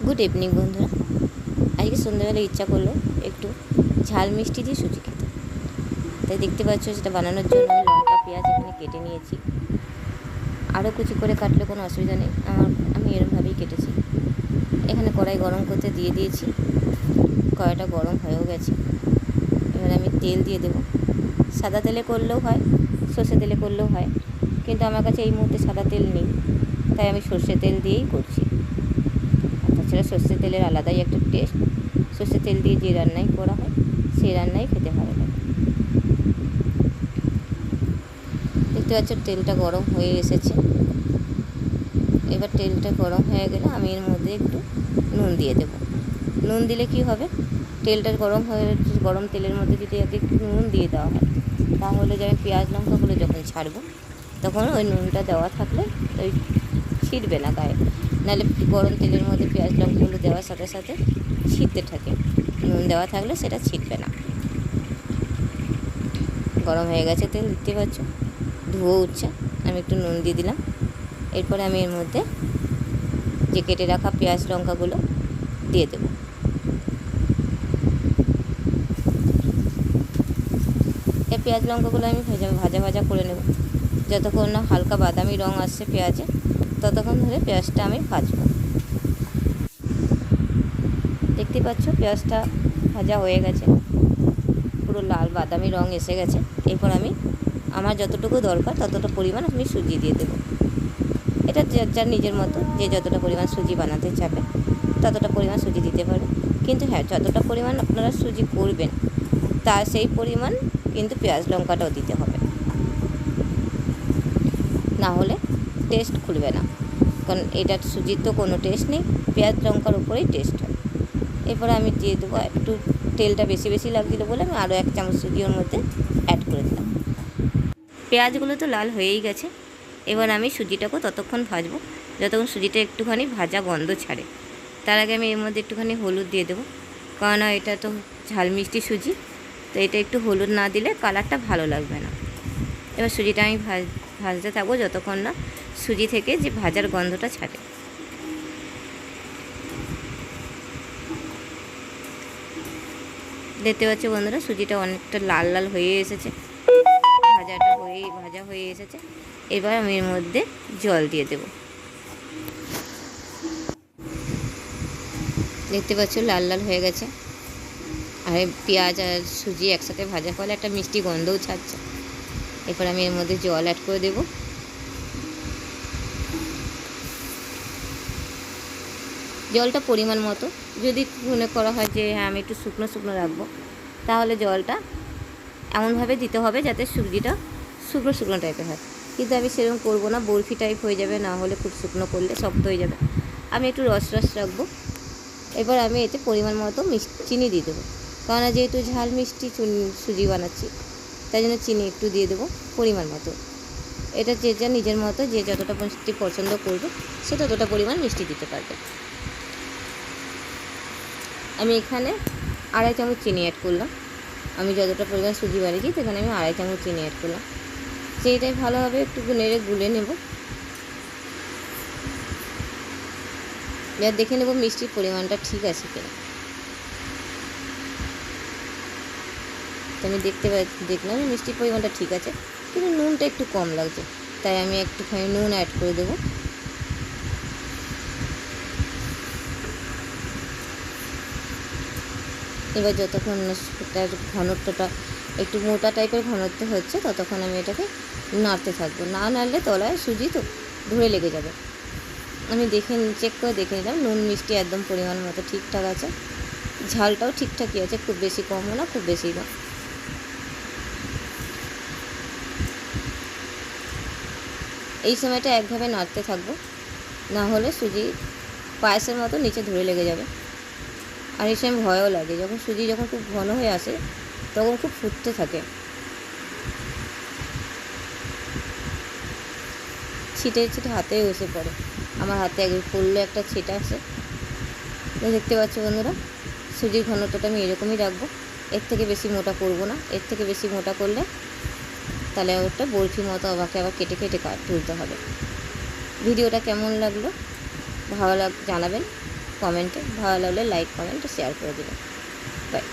Good evening বন্ধুরা। আজকে সন্ধ্যাবেলা ইচ্ছা করলো একটু ঝাল মিষ্টি দিয়ে সুজি খেতে। তাই দেখতে পাচ্ছ সেটা বানানোর জন্য আমি লঙ্কা পেঁয়াজ এখানে কেটে নিয়েছি। আরও কুচি করে কাটলে কোনো অসুবিধা নেই, আমি এরমভাবেই কেটেছি। এখানে কড়াই গরম করতে দিয়ে দিয়েছি। কড়াইটা গরম হয়েও গেছে। এবার আমি তেল দিয়ে দেবো। সাদা তেলে করলেও হয়, সর্ষে তেলে করলেও হয়, কিন্তু আমার কাছে এই মুহূর্তে সাদা তেল নেই, তাই আমি সর্ষে তেল দিয়েই করছি। তাছাড়া সর্ষে তেলের আলাদাই একটা টেস্ট। সর্ষে তেল দিয়ে যে রান্নাই করা হয় সেই রান্নাই খেতে ভালো লাগে। দেখতে পাচ্ছ তেলটা গরম হয়ে এসেছে। এবার তেলটা গরম হয়ে গেলে আমি এর মধ্যে একটু নুন দিয়ে দেবো। নুন দিলে কি হবে, তেলটা গরম তেলের মধ্যে যদি একটু নুন দিয়ে দেওয়া হয়, তাহলে যে আমি পেঁয়াজ লঙ্কাগুলো যখন ছাড়বো তখন ওই নুনটা দেওয়া থাকলে ওই ছিটবে না গায়ে। নাহলে গরম তেলের মধ্যে পেঁয়াজ লঙ্কাগুলো দেওয়ার সাথে সাথে ছিটতে থাকে। নুন দেওয়া থাকলে সেটা ছিটবে না। গরম হয়ে গেছে তেল, দেখতে পাচ্ছ ধুয়ো উঠছে। আমি একটু নুন দিয়ে দিলাম। এরপরে আমি এর মধ্যে যে কেটে রাখা পেঁয়াজ লঙ্কাগুলো দিয়ে দেবো। এই পেঁয়াজ লঙ্কাগুলো আমি ভাজা ভাজা করে নেব। যতক্ষণ না হালকা বাদামি রঙ আসছে পেঁয়াজে, ততক্ষণ ধরে পেঁয়াজটা আমি ভাজবো। দেখতে পাচ্ছ পেঁয়াজটা ভাজা হয়ে গেছে, পুরো লাল বাদামি রঙ এসে গেছে। এরপর আমি আমার যতটুকু দরকার ততটা পরিমাণ আমি সুজি দিয়ে দেবো। এটা যার নিজের মতো, যে যতটা পরিমাণ সুজি বানাতে চাবে ততটা পরিমাণ সুজি দিতে পারে। কিন্তু হ্যাঁ, যতটা পরিমাণ আপনারা সুজি করবেন তার সেই পরিমাণ কিন্তু পেঁয়াজ লঙ্কাটাও দিতে হবে, না হলে টেস্ট খুলবে না। কারণ এটার সুজির তো কোনো টেস্ট নেই, পেঁয়াজ লঙ্কার উপরেই টেস্ট হয়। এরপরে আমি দিয়ে দেবো, একটু তেলটা বেশি বেশি লাগছিলো বলে আমি আরও 1 চামচ সুজি ওর মধ্যে অ্যাড করে দিলাম। পেঁয়াজগুলো তো লাল হয়েই গেছে। এবার আমি সুজিটাকেও ততক্ষণ ভাজবো যতক্ষণ সুজিটা একটুখানি ভাজা গন্ধ ছাড়ে। তার আগে আমি এর মধ্যে একটুখানি হলুদ দিয়ে দেবো, কারণ এটা তো ঝাল মিষ্টি সুজি, তো এটা একটু হলুদ না দিলে কালারটা ভালো লাগবে না। এবার সুজিটা আমি ভাজতে থাকবো যতক্ষণ না সুজি থেকে যে ভাজার গন্ধটা ছাড়ে। দেখতে পাচ্ছ বন্ধুরা, সুজিটা অনেকটা লাল লাল হয়ে এসেছে, ভাজা হয়ে এসেছে। এবার আমি এর মধ্যে জল দিয়ে দেব। দেখতে পাচ্ছ লাল লাল হয়ে গেছে, আর পেঁয়াজ আর সুজি একসাথে ভাজা ফলে একটা মিষ্টি গন্ধও ছাড়ছে। এরপর আমি এর মধ্যে জল অ্যাড করে দেব। জলটা পরিমাণ মতো, যদি মনে করা হয় যে হ্যাঁ আমি একটু শুকনো শুকনো রাখবো, তাহলে জলটা এমনভাবে দিতে হবে যাতে সুজিটা শুকনো শুকনো টাইপের হয়। কিন্তু আমি সেরকম করবো না, বরফি টাইপ হয়ে যাবে, না হলে খুব শুকনো করলে শক্ত হয়ে যাবে। আমি একটু রস রাখবো। এবার আমি এতে পরিমাণ মতো চিনি দিয়ে দেবো, কারণ যেহেতু ঝাল মিষ্টি সুজি বানাচ্ছি, তাই জন্য চিনি একটু দিয়ে দেবো পরিমাণ মতো। এটা যে যা নিজের মতো, যে যতটা মিষ্টি পছন্দ করবে সে ততটা পরিমাণ মিষ্টি দিতে পারবে। আমি এখানে 2.5 চামচ চিনি অ্যাড করলাম। আমি যতটা পরিমাণ সুজি বানিয়েছি সেখানে আমি 2.5 চামচ চিনি অ্যাড করলাম। সেইটাই ভালোভাবে একটু নেড়ে গুলে নেব। এবার দেখে নেব মিষ্টির পরিমাণটা ঠিক আছে কিনা। তো আমি দেখলাম মিষ্টির পরিমাণটা ঠিক আছে, কিন্তু নুনটা একটু কম লাগছে, তাই আমি একটুখানি নুন অ্যাড করে দেবো। এবার যতক্ষণ সেটার ঘনত্বটা একটু মোটা টাইপের ঘনত্ব হচ্ছে ততক্ষণ আমি এটাকে নাড়তে থাকবো। না নাড়লে তলায় সুজি তো ধরে লেগে যাবে। আমি চেক করে দেখে নিলাম নুন মিষ্টি একদম পরিমাণ মতো ঠিকঠাক আছে, ঝালটাও ঠিকঠাকই আছে, খুব বেশি কমও না খুব বেশি না। এই সময়টা একভাবে নাড়তে থাকবো, না হলে সুজি পায়েসের মতো নিচে ধরে লেগে যাবে। আর এই সময় ভয়ও লাগে, সুজি যখন খুব ঘন হয়ে আসে তখন খুব ফুটতে থাকে, ছিটে ছিটে হাতেও এসে পড়ে। আমার হাতে একবার পড়লো একটা ছিটা আসে। দেখতে পাচ্ছ বন্ধুরা, সুজির ঘনত্বটা আমি এরকমই রাখবো, এর থেকে বেশি মোটা করবো না। এর থেকে বেশি মোটা করলে তাহলে ওটা বরফির মতো আমাকে আবার কেটে কেটে তুলতে হবে। ভিডিওটা কেমন লাগলো ভালো জানাবেন। কমেন্টে, ভালো লাগলে লাইক কমেন্ট শেয়ার করে দিবেন। বাই।